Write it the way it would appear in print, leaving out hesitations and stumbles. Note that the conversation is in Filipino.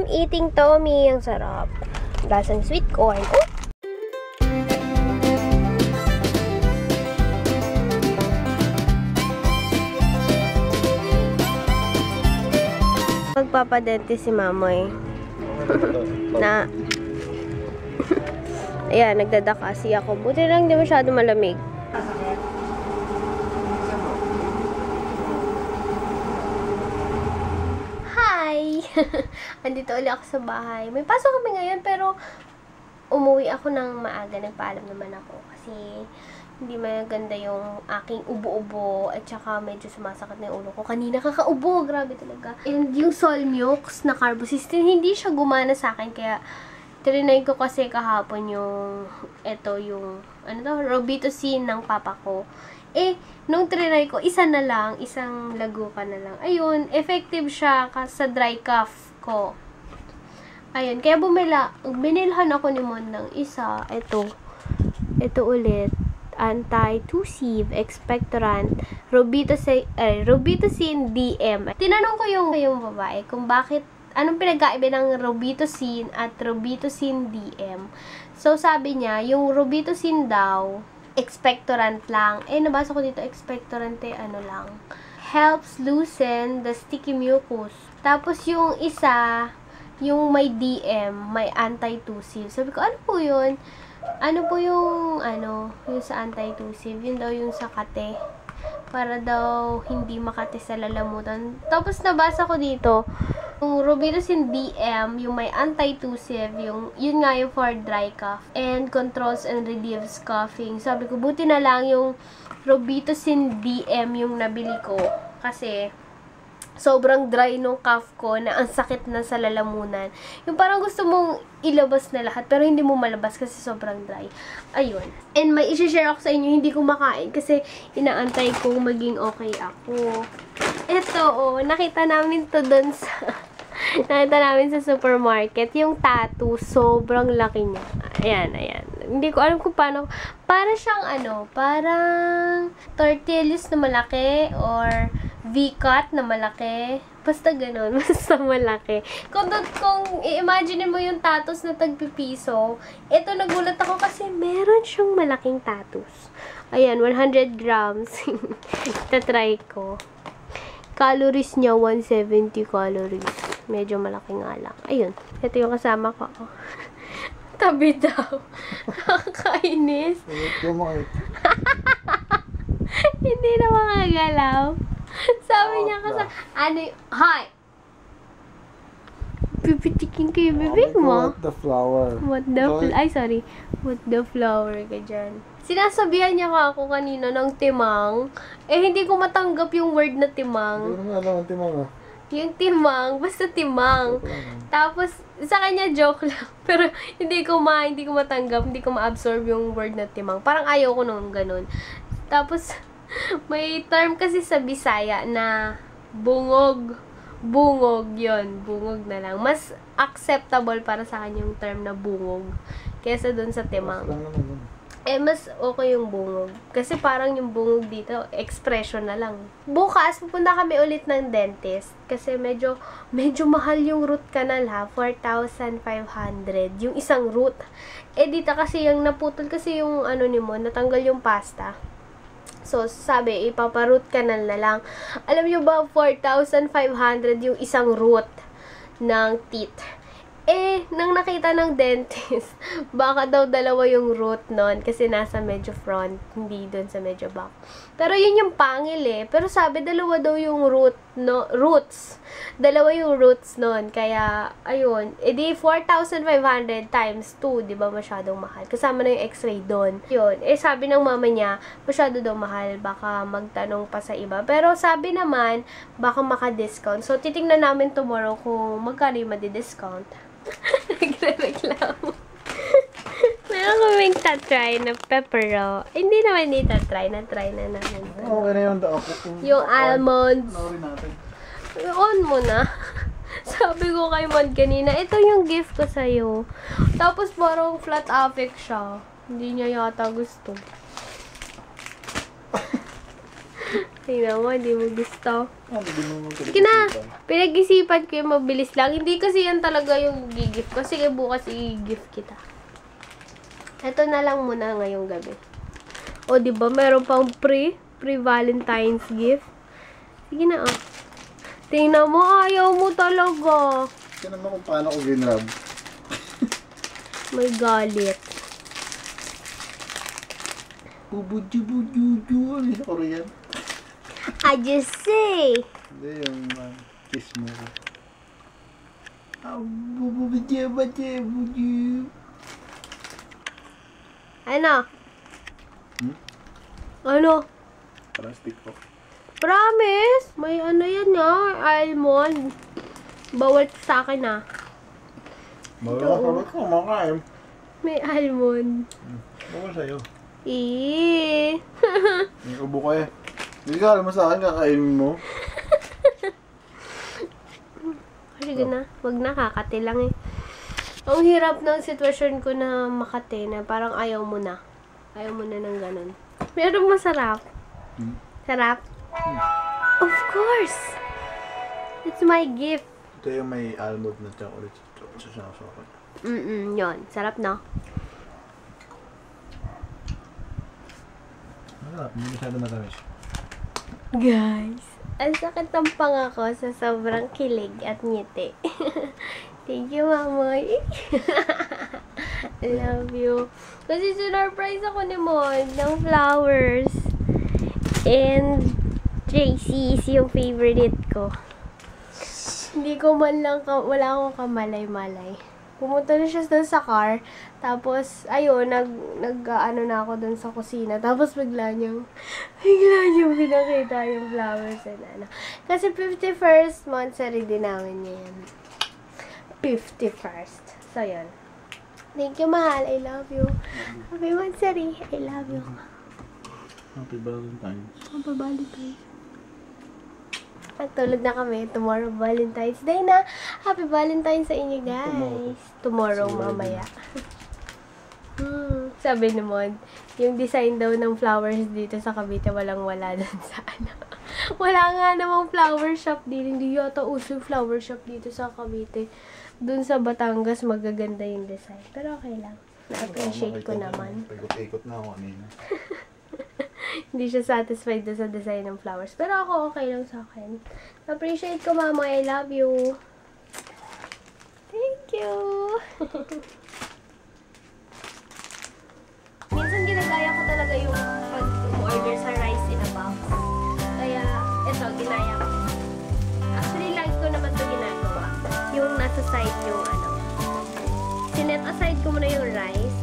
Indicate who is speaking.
Speaker 1: eating Tommy. Ang sarap. Lasang sweet corn. Oh! Magpapadente si Mamoy. Na ayan, nagdadakasi ako. Buti lang di masyado malamig. Hi! Andito ulit ako sa bahay. May pasok kami ngayon pero umuwi ako ng maaga. Nagpaalam naman ako kasi hindi maganda yung aking ubo-ubo at saka medyo sumasakit na yung ulo ko. Kanina kakaubo, grabe talaga. And yung Solmux na Carbosystem, hindi siya gumana sa akin kaya trinay ko kasi kahapon yung Robitussin ng papa ko. Nung trinay ko, isa na lang, isang lagukan na lang. Ayun, effective siya sa dry cough ko. Ayun, kaya binilhan ako ni Mon ng isa. Ito ulit. Anti-tussive expectorant Robitussin DM. Tinanong ko yung babae kung anong pinagkaiba ng Robitussin at Robitussin DM. So sabi niya, yung Robitussin daw expectorant lang. Nabasa ko dito expectorant lang. Helps loosen the sticky mucus. Tapos yung isa, yung may DM, may anti-tussive. Sabi ko, ano po yun? Ano po yung sa anti-tussive? Yun daw yung sa kate. Para daw hindi makate sa lalamutan. Tapos nabasa ko dito, yung Robitussin DM, yung may anti-tussive, yun nga yung for dry cough. And controls and relieves coughing. Sabi ko, buti na lang yung Robitussin DM yung nabili ko. Kasi sobrang dry nung cough ko na ang sakit na sa lalamunan. Yung parang gusto mong ilabas na lahat pero hindi mo malabas kasi sobrang dry. Ayun. And may i-share ako sa inyo, hindi ko makain kasi inaantay kong maging okay ako. Ito, nakita namin to dun sa nakita namin sa supermarket. Yung tattoo, sobrang laki niya. Ayan. Hindi ko alam kung paano. Para siyang parang tortillas na malaki or V-cut na malaki. Basta ganun. Basta malaki. Kung i-imagine mo yung tattoos na tagpipiso, ito nagulat ako kasi meron siyang malaking tattoos. Ayan, 100 grams. Tatry ko. Calories niya, 170 calories. Medyo malaki nga lang. Ayun. Ito yung kasama ko. Tabi daw. Nakakainis. Hindi na makagalaw. Sabi niya kasi, hi! Pipitikin ko yung bibig mo.
Speaker 2: What the flower?
Speaker 1: What the flower ka dyan. Sinasabihan niya ako kanina ng timang. Hindi ko matanggap yung word na timang.
Speaker 2: Hindi naman alam ang timang
Speaker 1: Yung timang, basta timang. Tapos, sa kanya joke lang. Pero, hindi ko matanggap, hindi ko ma-absorb yung word na timang. Parang ayaw ko nung ganun. Tapos, may term kasi sa Bisaya na bungog. Bungog yun. Bungog na lang. Mas acceptable para sa akin yung term na bungog kesa dun sa timang. Mas okay yung bungog. Kasi parang yung bungog dito, expression na lang. Bukas, pupunta kami ulit ng dentist. Kasi medyo mahal yung root canal ha. 4,500. Yung isang root. Dito kasi yung naputol kasi yung ni mo, natanggal yung pasta. So, sabi, ipaparoot canal na lang. Alam nyo ba, 4,500 yung isang root ng teeth. Nang nakita ng dentist, baka daw dalawa yung root nun kasi nasa medyo front, hindi dun sa medyo back. Pero yun yung pangil Pero sabi, dalawa daw yung roots. Dalawa yung roots nun. Kaya, ayun. Di 4,500 times 2, di ba masyadong mahal? Kasama na yung x-ray dun. Yun. Sabi ng mama niya, masyado daw mahal. Baka magtanong pa sa iba. Pero sabi naman, baka maka-discount. So, titingnan namin tomorrow kung magkano yung madi-discount. Nagre-reklamo. Meron kaming tatry na pepero. Hindi naman tatry. Na-try na namin.
Speaker 2: Okay na yun.
Speaker 1: Yung almonds. On mo na. Sabi ko kay Mod kanina, ito yung gift ko sa'yo. Tapos parang flat affect siya. Hindi niya yata gusto. Tingnan mo, hindi mo gusto.
Speaker 2: Ano din mo
Speaker 1: Sige na, pinag-isipan ko yung mabilis lang. Hindi kasi yan talaga yung gigift ko. Sige, bukas i-gift kita. Ito na lang muna ngayong gabi. O, diba, meron pang pre-Valentine's gift. Sige na, oh. Tingnan mo, ayaw mo talaga.
Speaker 2: Tingnan mo kung paano ko ginrab.
Speaker 1: May galit.
Speaker 2: Bubuju-buju-ju. Ano yung Korean?
Speaker 1: I just say.
Speaker 2: Hindi, yung kiss mo ko. Bubuju-buju-buju.
Speaker 1: Ano?
Speaker 2: Hmm?
Speaker 1: Ano?
Speaker 2: Parang stick ko.
Speaker 1: Promise? May ano yan nga, almond. Bawal sa akin ah.
Speaker 2: Bawal ka kumakain.
Speaker 1: May almond.
Speaker 2: Bawal sa'yo. May ubo ka eh. Hindi ka alam mo sa akin, kakainin mo.
Speaker 1: Sige na, wag na, kakate lang eh. Ang hirap ng sitwasyon ko na makate na parang ayaw mo na. Ayaw mo na ng ganun. Meron masarap. Sarap? Of course! It's my gift.
Speaker 2: Ito yung may almond na chocolate sa sinasokot.
Speaker 1: Yun. Sarap, no?
Speaker 2: Masarap, hindi masyado matamis.
Speaker 1: Guys, ang sakit ng panga ko sa sobrang kilig at ngiti. Thank you, Mamoy. I love you. Kasi sinurprise ako ni Mon ng flowers. And JC is yung favorite ko. Hindi ko man lang, wala akong kamalay-malay. Pumunta na siya doon sa car. Tapos, ayun, ano na ako doon sa kusina. Tapos, bigla niyang pinakita yung flowers and ano. Kasi 51st monthsary din namin yan. 51st. So, yun. Thank you, mahal. I love you. Happy monthsary. I love you.
Speaker 2: Happy Valentine's.
Speaker 1: Happy Valentine's. Nagtulog na kami. Tomorrow, Valentine's Day na. Happy Valentine's sa inyo, guys. Tomorrow, mamaya. Sabi naman, yung design daw ng flowers dito sa Cavite, walang-wala dun sa ano. Wala nga namang flower shop dito. Hindi yata uso yung flower shop dito sa Cavite. Dun sa Batangas, magaganda yung design. Pero okay lang. Na-appreciate ko naman.
Speaker 2: Ikot-ikot na ako kanina.
Speaker 1: Hindi siya satisfied doon sa design ng flowers. Pero ako, okay lang sa akin. Appreciate ko, Mama. I love you. Thank you. Minsan ginagaya ko talaga yung pag-order sa rice in a box. Kaya, ito, ginaya ko. Actually, lagi ko naman ito ginagawa. Yung nasa side yung ano. Sinet aside ko muna yung rice.